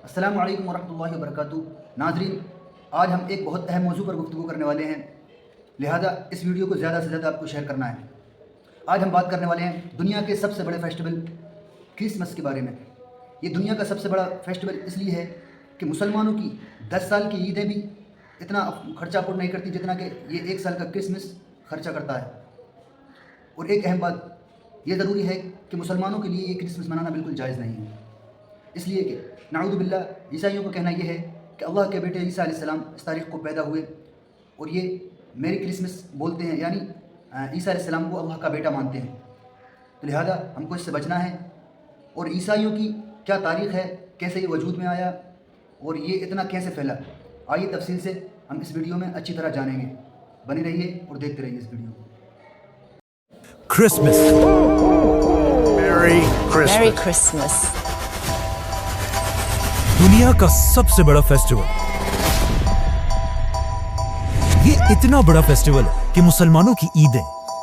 السلام علیکم ورحمۃ اللہ وبرکاتہ۔ ناظرین، آج ہم ایک بہت اہم موضوع پر گفتگو کرنے والے ہیں، لہذا اس ویڈیو کو زیادہ سے زیادہ آپ کو شیئر کرنا ہے۔ آج ہم بات کرنے والے ہیں دنیا کے سب سے بڑے فیسٹیول کرسمس کے بارے میں۔ یہ دنیا کا سب سے بڑا فیسٹیول اس لیے ہے کہ مسلمانوں کی 10 سال کی عیدیں بھی اتنا خرچہ پور نہیں کرتی جتنا کہ یہ 1 سال کا کرسمس خرچہ کرتا ہے۔ اور ایک اہم بات یہ ضروری ہے کہ مسلمانوں کے لیے یہ کرسمس منانا بالکل جائز نہیں ہے، اس لیے کہ نعوذ باللہ عیسائیوں کا کہنا یہ ہے کہ اللہ کے بیٹے عیسیٰ علیہ السلام اس تاریخ کو پیدا ہوئے اور یہ میری کرسمس بولتے ہیں، یعنی عیسیٰ علیہ السلام کو اللہ کا بیٹا مانتے ہیں۔ تو لہذا ہم کو اس سے بچنا ہے۔ اور عیسائیوں کی کیا تاریخ ہے، کیسے یہ وجود میں آیا اور یہ اتنا کیسے پھیلا، آئیے تفصیل سے ہم اس ویڈیو میں اچھی طرح جانیں گے۔ بنے رہیے اور دیکھتے رہیے اس ویڈیو کو۔ Christmas. Merry Christmas. Merry Christmas. دنیا کا سب سے بڑا فیسٹیول۔ یہ اتنا بڑا فیسٹیول ہے کہ مسلمانوں کی عیدیں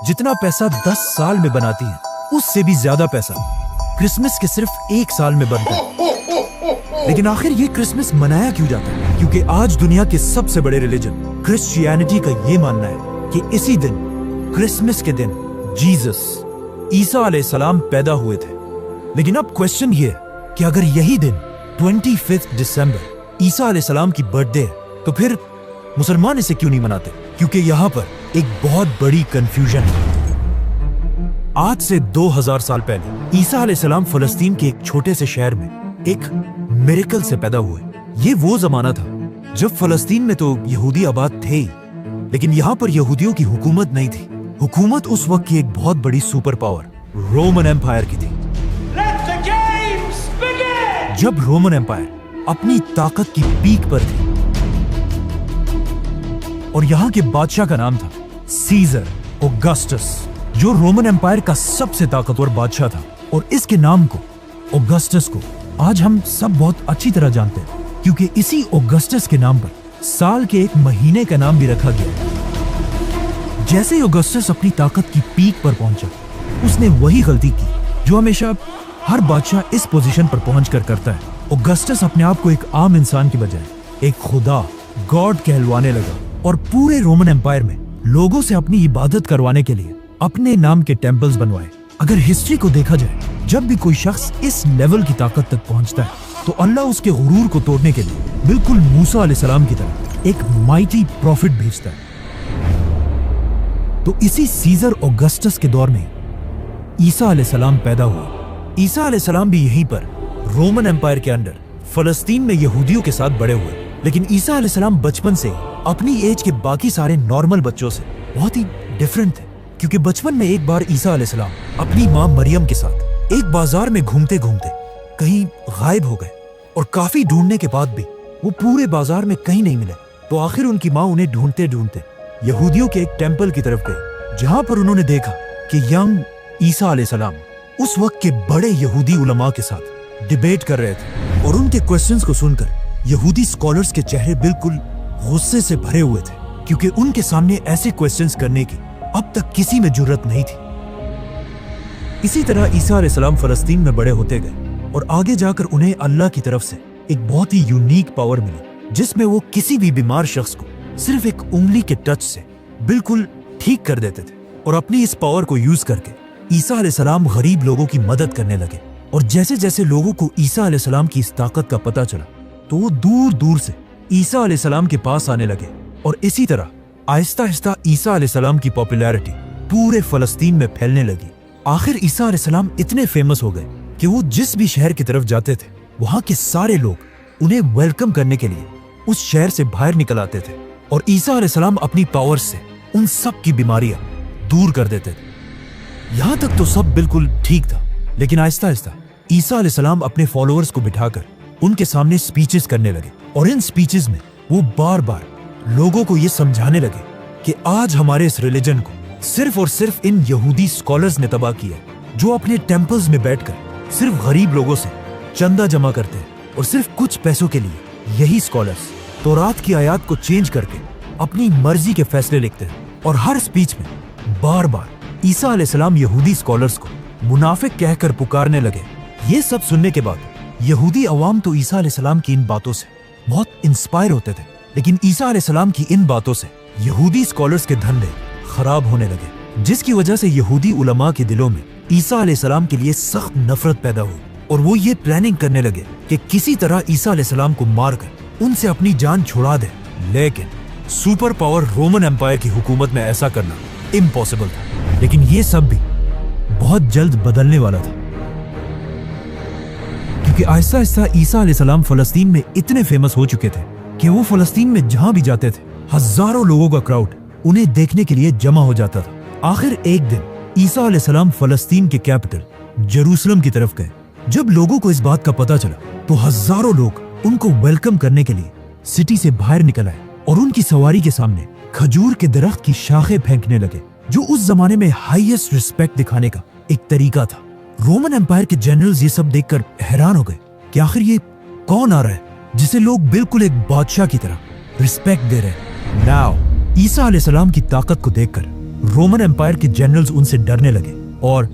جتنا پیسہ 10 سال میں بناتی ہیں اس سے بھی زیادہ پیسہ کرسمس کے صرف 1 سال میں بنتا ہے۔ لیکن آخر یہ کرسمس منایا کیوں جاتا ہے؟ کیونکہ آج دنیا کے سب سے بڑے ریلیجن کرسچینٹی کا یہ ماننا ہے کہ اسی دن، کرسمس کے دن، جیزس عیسیٰ علیہ السلام پیدا ہوئے تھے۔ لیکن اب کوشچن یہ ہے کہ اگر یہی دن 25 دسمبر عیسیٰ علیہ السلام کی برتھ ڈے ہے تو پھر مسلمان اسے کیوں نہیں مناتے؟ کیونکہ یہاں پر ایک بہت بڑی کنفیوژن ہے۔ آج سے 2000 سال پہلے عیسیٰ علیہ السلام فلسطین کے ایک چھوٹے سے شہر میں ایک میریکل سے پیدا ہوئے۔ یہ وہ زمانہ تھا جب فلسطین میں تو یہودی آباد تھے ہی، لیکن یہاں پر یہودیوں کی حکومت نہیں تھی۔ حکومت اس وقت کی ایک بہت بڑی سپر پاور رومن ایمپائر کی تھی۔ جب رومن ایمپائر اپنی طاقت کی پیک پر تھی اور یہاں کے بادشاہ کا نام تھا سیزر اوگسٹس، جو رومن ایمپائر کا سب سے طاقتور بادشاہ تھا، اور اس کے نام کو اوگسٹس کو آج ہم سب بہت اچھی طرح جانتے ہیں کیونکہ اسی اوگسٹس کے نام پر سال کے ایک مہینے کا نام بھی رکھا گیا۔ جیسے ہی اوگسٹس اپنی طاقت کی پیک پر پہنچا، اس نے وہی غلطی کی جو ہمیشہ ہر بادشاہ اس پوزیشن پر پہنچ کر کرتا ہے۔ اوگسٹس اپنے آپ کو ایک عام انسان کی بجائے ایک خدا، گاڈ کہلوانے لگا، اور پورے رومن ایمپائر میں لوگوں سے اپنی عبادت کروانے کے لیے اپنے نام کے ٹیمپلز بنوائے۔ اگر ہسٹری کو دیکھا جائے، جب بھی کوئی شخص اس لیول کی طاقت تک پہنچتا ہے تو اللہ اس کے غرور کو توڑنے کے لیے بالکل موسیٰ علیہ السلام کی طرح ایک مائٹی پروفٹ بھیجتا ہے۔ تو اسی سیزر اوگسٹس کے دور میں عیسیٰ علیہ السلام پیدا ہوا۔ عیسیٰ علیہ السلام بھی یہیں پر رومن ایمپائر کے انڈر فلسطین میں یہودیوں کے ساتھ بڑے ہوئے، لیکن عیسیٰ علیہ السلام بچپن سے اپنی ایج کے باقی سارے نارمل بچوں سے بہت ہی ڈیفرنٹ تھے، کیونکہ بچپن میں ایک بار عیسیٰ علیہ السلام اپنی ماں مریم کے ساتھ ایک بازار میں گھومتے گھومتے کہیں غائب ہو گئے، اور کافی ڈھونڈنے کے بعد بھی وہ پورے بازار میں کہیں نہیں ملے۔ تو آخر ان کی ماں انہیں ڈھونڈتے ڈھونڈتے یہودیوں کے ایک ٹیمپل کی طرف گئے، جہاں پر انہوں نے دیکھا کہ ینگ عیسیٰ علیہ السلام اس وقت کے بڑے یہودی علماء کے ساتھ ڈیبیٹ کر رہے تھے، اور ان کے کوسچنز کو سن کر یہودی اسکالرز کے چہرے بالکل غصے سے بھرے ہوئے تھے، کیونکہ ان کے سامنے ایسے کوسچنز کرنے کی اب تک کسی میں جرت نہیں تھی۔ اسی طرح عیسیٰ علیہ السلام فلسطین میں بڑے ہوتے گئے، اور آگے جا کر انہیں اللہ کی طرف سے ایک بہت ہی یونیک پاور ملی، جس میں وہ کسی بھی بیمار شخص کو صرف ایک انگلی کے ٹچ سے بالکل ٹھیک کر دیتے تھے۔ اور اپنی اس پاور کو یوز کر کے عیسیٰ علیہ السلام غریب لوگوں کی مدد کرنے لگے، اور جیسے جیسے لوگوں کو عیسیٰ علیہ السلام کی اس طاقت کا پتہ چلا تو وہ دور دور سے عیسیٰ علیہ السلام کے پاس آنے لگے، اور اسی طرح آہستہ آہستہ عیسیٰ علیہ السلام کی پاپولیرٹی پورے فلسطین میں پھیلنے لگی۔ آخر عیسیٰ علیہ السلام اتنے فیمس ہو گئے کہ وہ جس بھی شہر کی طرف جاتے تھے وہاں کے سارے لوگ انہیں ویلکم کرنے کے لیے اس شہر سے باہر نکل آتے تھے، اور عیسیٰ علیہ السلام اپنی پاور سے ان سب کی بیماریاں دور کر دیتے تھے۔ یہاں تک تو سب بالکل ٹھیک تھا، لیکن آہستہ آہستہ عیسیٰ علیہ السلام اپنے فالوورز کو بٹھا کر ان کے سامنے سپیچز کرنے لگے، اور ان سپیچز میں وہ بار بار لوگوں کو یہ سمجھانے لگے کہ آج ہمارے اس ریلیجن کو صرف اور صرف ان یہودی اسکالرز نے تباہ کیا ہے، جو اپنے ٹیمپلز میں بیٹھ کر صرف غریب لوگوں سے چندہ جمع کرتے ہیں، اور صرف کچھ پیسوں کے لیے یہی اسکالرز تورات کی آیات کو چینج کر کے اپنی مرضی کے فیصلے لکھتے ہیں۔ اور ہر سپیچ میں بار بار عیسیٰ علیہ السلام یہودی اسکالرز کو منافق کہہ کر پکارنے لگے۔ یہ سب سننے کے بعد यहूदी अवाम तो ईसा अलैहिस्सलाम की इन बातों से बहुत इंस्पायर होते थे, लेकिन ईसा अलैहिस्सलाम की इन बातों से यहूदी स्कॉलर्स के धंधे खराब होने लगे, जिसकी वजह से यहूदी उलमा के दिलों में ईसा अलैहिस्सलाम के लिए सख्त नफरत पैदा हुई और वो ये प्लानिंग करने लगे कि किसी तरह ईसा अलैहिस्सलाम को मारकर उनसे अपनी जान छुड़ा दे। लेकिन सुपर पावर रोमन एम्पायर की हुकूमत में ऐसा करना इम्पॉसिबल था। लेकिन ये सब भी बहुत जल्द बदलने वाला था, क्योंकि आहिस्ता आहिस्ता ईसा अलैहिस्सलाम फलस्तीन में इतने फेमस हो चुके थे कि वो फलस्तीन में जहां भी जाते थे हजारों लोगों का क्राउड उन्हें देखने के लिए जमा हो जाता था। आखिर एक दिन ईसा अलैहिस्सलाम फलस्तीन के कैपिटल जेरूसलम की तरफ गए। जब लोगों को इस बात का पता चला तो हजारों लोग उनको वेलकम करने के लिए सिटी से बाहर निकल आए और उनकी सवारी के सामने खजूर के दरख्त की शाखें फेंकने लगे, जो उस जमाने में हाईएस्ट रिस्पेक्ट दिखाने का एक तरीका था। रोमन एम्पायर के जनरल्स ये सब देखकर हैरान हो गए कि आखिर ये कौन आ रहा है जिसे लोग बिल्कुल एक बादशाह की तरह रिस्पेक्ट दे रहे हैं। नाउ ईसा अलैहिस्सलाम की ताकत को देखकर रोमन एम्पायर के जनरल्स उनसे डरने लगे और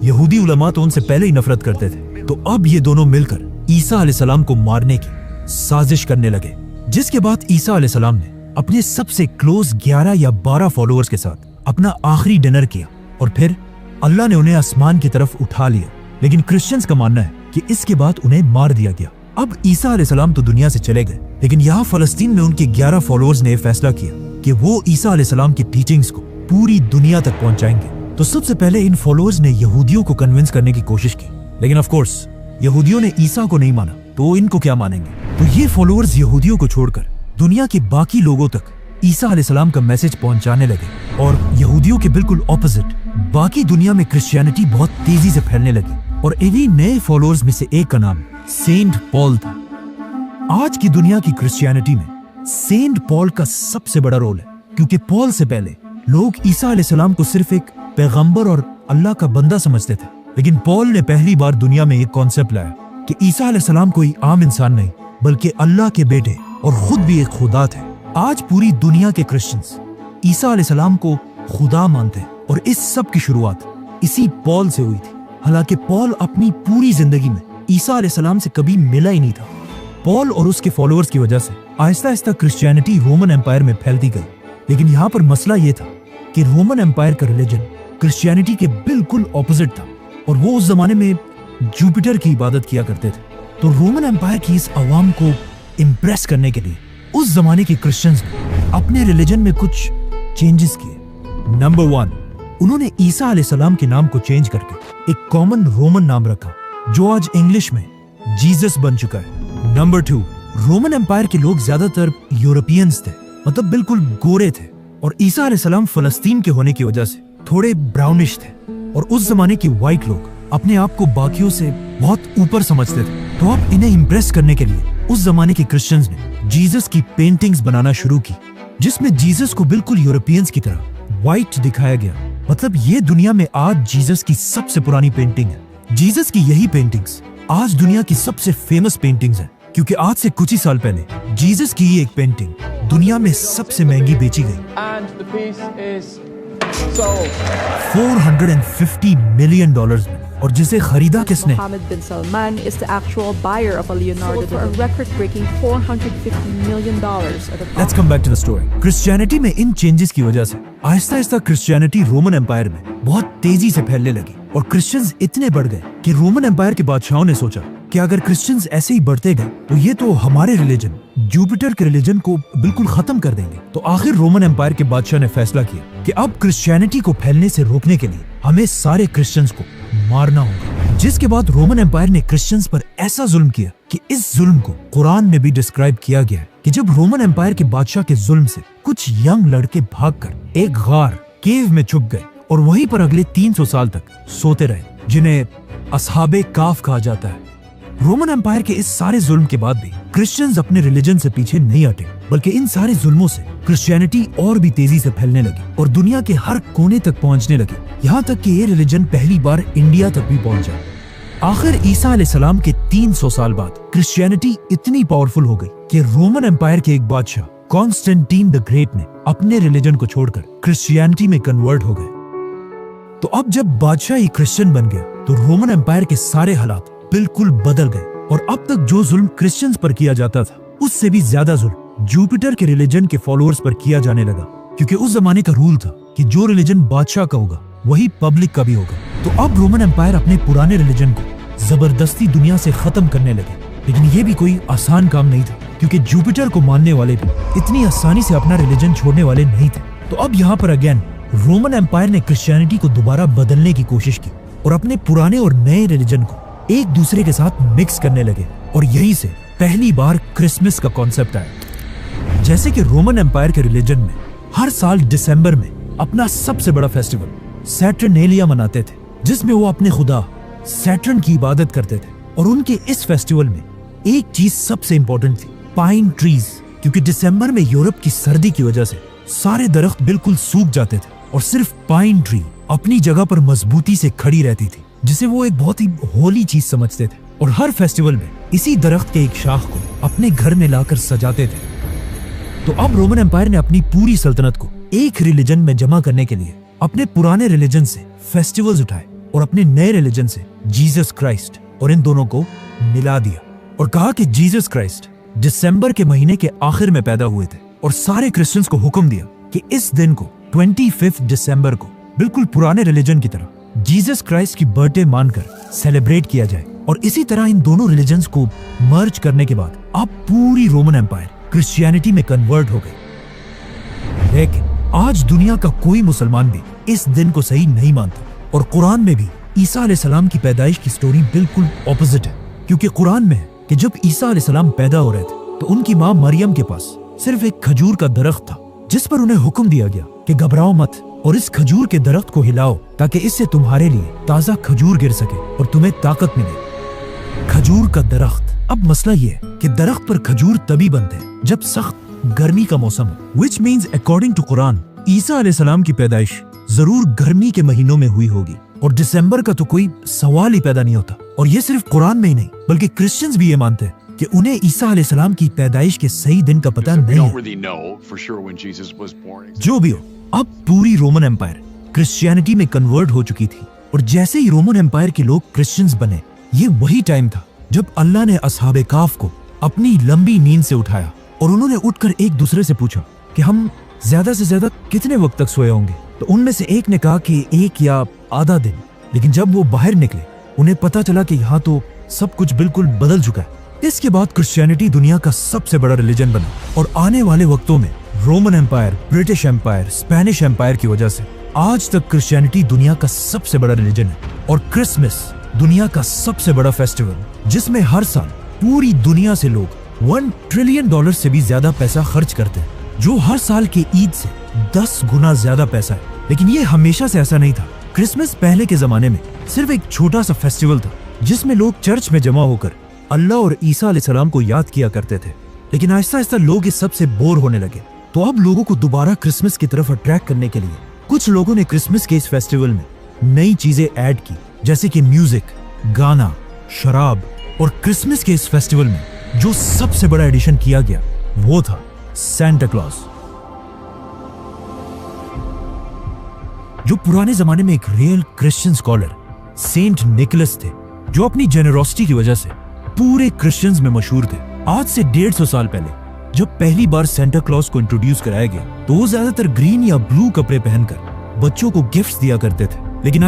यहूदी उलमा तो उनसे पहले ही नफरत करते थे। तो अब ये दोनों मिलकर ईसा अलैहिस्सलाम को मारने की साजिश करने लगे, जिसके बाद ईसा अलैहिस्सलाम ने अपने सबसे क्लोज 11 या 12 फॉलोअर्स के साथ अपना आखिरी डिनर किया और फिर अल्लाह ने उन्हें आसमान की तरफ उठा लिया। लेकिन क्रिश्चियंस का मानना है कि इसके बाद उन्हें मार दिया गया। अब ईसा अलैहिस्सलाम तो दुनिया से चले गए, लेकिन यहाँ फलस्तीन में उनके 11 फॉलोअर्स ने फैसला किया कि वो ईसा अलैहिस्सलाम की टीचिंग्स को पूरी दुनिया तक पहुंचाएंगे। तो सबसे पहले इन फॉलोअर्स ने यहूदियों को कन्विंस करने की कोशिश की, लेकिन ऑफ कोर्स यहूदियों ने ईसा को नहीं माना, तो इनको क्या मानेंगे। तो ये फॉलोअर्स यहूदियों को छोड़कर दुनिया के बाकी लोगों तक ईसा अलैहिस्सलाम का मैसेज पहुंचाने लगे और यहूदियों के बिल्कुल ऑपोजिट बाकी दुनिया में क्रिश्चियनिटी बहुत तेजी से फैलने लगी। और इन्हीं नए फॉलोअर्स में से एक का नाम सेंट पॉल था। आज की दुनिया की क्रिश्चियनिटी में सेंट पॉल का सबसे बड़ा रोल है, क्योंकि पॉल से पहले लोग ईसा अलैहिस्सलाम को सिर्फ एक पैगंबर और अल्लाह का बंदा समझते थे, लेकिन पॉल ने पहली बार दुनिया में एक कॉन्सेप्ट लाया कि ईसा अलैहिस्सलाम कोई आम इंसान नहीं बल्कि अल्लाह के बेटे और खुद भी एक खुदा थे। आज पूरी दुनिया के क्रिश्चियंस ईसा अलैहिस्सलाम को खुदा मानते हैं और इस सब की शुरुआत इसी पॉल से हुई थी। हालांकि पॉल अपनी पूरी जिंदगी में ईसा अलैहिस्सलाम से कभी मिला ही नहीं था। पॉल और उसके फॉलोअर्स की वजह से Aahista Aahista Christianity Roman empire में फैलती गई, लेकिन यहाँ पर मसला ये था कि रोमन एम्पायर का रिलीजन क्रिश्चियनिटी के बिल्कुल ऑपोजिट था और वो उस जमाने में जुपिटर की इबादत किया करते थे। तो रोमन एम्पायर की इस अवाम को इम्प्रेस करने के लिए उस जमाने के क्रिश्चियंस ने अपने रिलीजन में कुछ चेंजेस किए। नंबर 1, उन्होंने ईसा अलैहिस्सलाम के नाम को चेंज करके एक कॉमन रोमन नाम रखा, जो आज इंग्लिश में जीसस बन चुका है। नंबर 2, रोमन एम्पायर के लोग ज्यादातर यूरोपियंस थे, मतलब बिल्कुल गोरे थे, और ईसा अलैहिस्सलाम फलस्तीन के होने की वजह से थोड़े ब्राउनिश थे और उस जमाने के व्हाइट लोग अपने आप को बाकियों से बहुत ऊपर समझते थे। तो अब इन्हें इम्प्रेस करने के लिए उस जमाने के क्रिश्चियंस ने जीसस की पेंटिंग्स बनाना शुरू की, जिसमें जीसस को बिल्कुल यूरोपियंस की तरह व्हाइट दिखाया गया। मतलब ये दुनिया में आज जीसस की सबसे पुरानी पेंटिंग है। जीसस की यही पेंटिंग्स आज दुनिया की सबसे फेमस पेंटिंग्स हैं, क्योंकि आज से कुछ ही साल पहले जीसस की ही एक पेंटिंग दुनिया में सबसे महंगी बेची गई। $450 मिलियन में, और जिसे खरीदा किसने? Mohammed bin Salman is the actual buyer of a Leonardo for a record-breaking $450 million at the Let's come back to the story. Christianity में इन चेंजेस की वजह से Aahista Aahista Christianity Roman empire में बहुत तेजी से फैलने लगी और क्रिश्चियंस इतने बढ़ गए कि रोमन एम्पायर के बादशाहों ने सोचा कि अगर क्रिश्चियंस ऐसे ही बढ़ते गए तो ये तो हमारे रिलीजन जुपिटर के रिलीजन को बिल्कुल खत्म कर देंगे। तो आखिर रोमन एम्पायर के बादशाह ने फैसला किया कि अब क्रिश्चियनिटी को फैलने से रोकने के लिए हमें सारे क्रिश्चियंस को मारना होगा। जिसके बाद रोमन एम्पायर ने क्रिश्चियंस पर ऐसा जुल्म किया कि इस जुल्म को कुरान में भी डिस्क्राइब किया गया है कि जब रोमन एम्पायर के बादशाह के जुल्म से कुछ यंग लड़के भागकर एक गार केव में छुप गए और वहीं पर अगले 300 साल तक सोते रहे, जिन्हें असहाबे काफ कहा जाता है। रोमन एम्पायर के इस सारे जुल्म के बाद भी क्रिश्चियंस अपने रिलीजन से पीछे नहीं हटे, बल्कि इन सारे जुल्मों से क्रिश्चियनिटी और भी तेजी से फैलने लगी और दुनिया के हर कोने तक पहुंचने लगी, यहाँ तक कि ये रिलीजन पहली बार इंडिया तक भी पहुंचा। आखिर ईसा अलैहिस्सलाम के 300 साल बाद क्रिश्चियनिटी इतनी पावरफुल हो गई कि रोमन एम्पायर के एक बादशाह कॉन्स्टेंटीन द ग्रेट ने अपने रिलीजन को छोड़कर क्रिश्चियनिटी में कन्वर्ट हो गए। तो अब जब बादशाह ही क्रिश्चियन बन गया तो रोमन एम्पायर के सारे हालात बिल्कुल बदल गए और अब तक जो जुल्म क्रिश्चियंस पर किया जाता था उससे भी ज्यादा जुल्म जुपिटर के रिलीजन के फॉलोअर्स पर किया जाने लगा, क्योंकि उस जमाने का रूल था कि जो रिलीजन बादशाह का होगा वही पब्लिक का भी होगा। तो अब रोमन एम्पायर अपने पुराने रिलीजन को जबरदस्ती दुनिया से खत्म करने लगे, लेकिन ये भी कोई आसान काम नहीं था, क्योंकि जुपिटर को मानने वाले भी इतनी आसानी से अपना रिलीजन छोड़ने वाले नहीं थे। तो अब यहाँ पर अगेन रोमन एम्पायर ने क्रिश्चियनिटी को दोबारा बदलने की कोशिश की और अपने पुराने और नए रिलीजन को एक दूसरे के साथ मिक्स करने लगे, और यहीं से पहली बार क्रिसमस का कॉन्सेप्ट आया। जैसे कि रोमन एम्पायर के रिलीजन में हर साल दिसंबर में अपना सबसे बड़ा फेस्टिवल सैटर्नेलिया मनाते थे, जिसमें वो अपने खुदा सैटर्न की इबादत करते थे। और उनके इस फेस्टिवल में एक चीज सबसे इंपॉर्टेंट थी, पाइन ट्रीज, क्योंकि दिसंबर में यूरोप की सर्दी की वजह से सारे दरख्त बिल्कुल सूख जाते थे और सिर्फ पाइन ट्री अपनी जगह पर मजबूती से खड़ी रहती थी, जिसे वो एक बहुत ही होली चीज समझते थे। और हर फेस्टिवल में इसी दरख्त के एक शाख को अपने घर में लाकर सजाते थे। तो अब रोमन एम्पायर ने अपनी पूरी सल्तनत को एक रिलीजन में जमा करने के लिए अपने पुराने रिलीजन से फेस्टिवल्स उठाए और अपने नए रिलीजन से जीसस क्राइस्ट, और इन दोनों को मिला दिया और कहा कि जीसस क्राइस्ट दिसंबर के महीने के आखिर में पैदा हुए थे। और सारे क्रिश्चियंस को हुक्म दिया कि इस दिन को 25 दिसंबर को बिल्कुल पुराने रिलीजन की तरह जीसस क्राइस्ट की बर्थडे मानकर सेलिब्रेट किया जाए। और इसी तरह इन दोनों रिलीजन्स को मर्ज करने के बाद अब पूरी रोमन एम्पायर क्रिश्चियनिटी में कन्वर्ट हो गई। लेकिन आज दुनिया का कोई मुसलमान भी इस दिन को सही नहीं मानता, और कुरान में भी ईसा अलैहिस्सलाम की पैदाइश की स्टोरी बिल्कुल ऑपोजिट है। क्योंकि कुरान में है कि जब ईसा अलैहिस्सलाम पैदा हो रहे थे तो उनकी माँ मरियम के पास सिर्फ एक खजूर का दरख्त था, जिस पर उन्हें हुक्म दिया गया कि घबराओ मत और इस खजूर के दरख्त को हिलाओ ताकि इससे तुम्हारे लिए ताजा खजूर गिर सके और तुम्हें ताकत मिले। खजूर का दरख्त। अब मसला ये है कि दरख्त पर खजूर तभी बनते हैं जब सख्त गर्मी का मौसम हो, which means according to Quran ईसा अलैहिस्सलाम की पैदाइश जरूर गर्मी के महीनों में हुई होगी, और दिसंबर का तो कोई सवाल ही पैदा नहीं होता। और ये सिर्फ कुरान में ही नहीं बल्कि क्रिश्चियंस भी ये मानते हैं कि उन्हें ईसा अलैहिस्सलाम की पैदाइश के सही दिन का पता नहीं है। जो भी हो, अब पूरी रोमन एम्पायर क्रिश्चियनिटी में कन्वर्ट हो चुकी थी, और जैसे ही रोमन एम्पायर के लोग क्रिश्चियंस बने, ये वही टाइम था जब अल्लाह ने असहाबे काफ को अपनी लंबी नींद से उठाया और उन्होंने उठकर एक दूसरे से पूछा कि हम ज्यादा से ज्यादा कितने वक्त तक सोए होंगे। तो उनमें से एक ने कहा कि 1 या आधा दिन। लेकिन जब वो बाहर निकले उन्हें पता चला कि यहाँ तो सब कुछ बिल्कुल बदल चुका है। इसके बाद क्रिश्चियनिटी दुनिया का सबसे बड़ा रिलीजन बना, और आने वाले वक्तों में Roman empire, British empire, Spanish empire की वजह से आज तक क्रिश्चियनिटी दुनिया का सबसे बड़ा रिलीजन है। और क्रिसमस दुनिया का सबसे बड़ा फेस्टिवल, जिसमें हर साल पूरी दुनिया से लोग $1 ट्रिलियन से भी ज्यादा पैसा खर्च करते हैं, जो हर साल के ईद से 10 गुना ज्यादा पैसा है। लेकिन ये हमेशा से ऐसा नहीं था। क्रिसमस पहले के जमाने में सिर्फ एक छोटा सा फेस्टिवल था जिसमें लोग चर्च में जमा होकर अल्लाह और ईसा अलैहिस्सलाम को याद किया करते थे। लेकिन आहिस्ता आहिस्ता लोग इस सब से बोर होने लगे। तो अब लोगों को दोबारा क्रिसमस की तरफ अट्रैक्ट करने के लिए कुछ लोगों ने क्रिसमस के इस फेस्टिवल में नई चीजें ऐड की, जैसे कि म्यूजिक, गाना, शराब। और क्रिसमस के इस फेस्टिवल में जो सबसे बड़ा एडिशन किया गया वो था सैंटा क्लॉज, जो पुराने जमाने में एक real Christian scholar Saint Nicholas थे, जो अपनी जेनरोसिटी की वजह से पूरे क्रिश्चियंस में मशहूर थे। आज से 150 साल पहले जब पहली बार सैंटा क्लॉज को इंट्रोड्यूस कराया गया तो वो ज्यादातर ग्रीन या ब्लू कपड़े पहनकर बच्चों को गिफ्ट्स दिया करते थे। लेकिन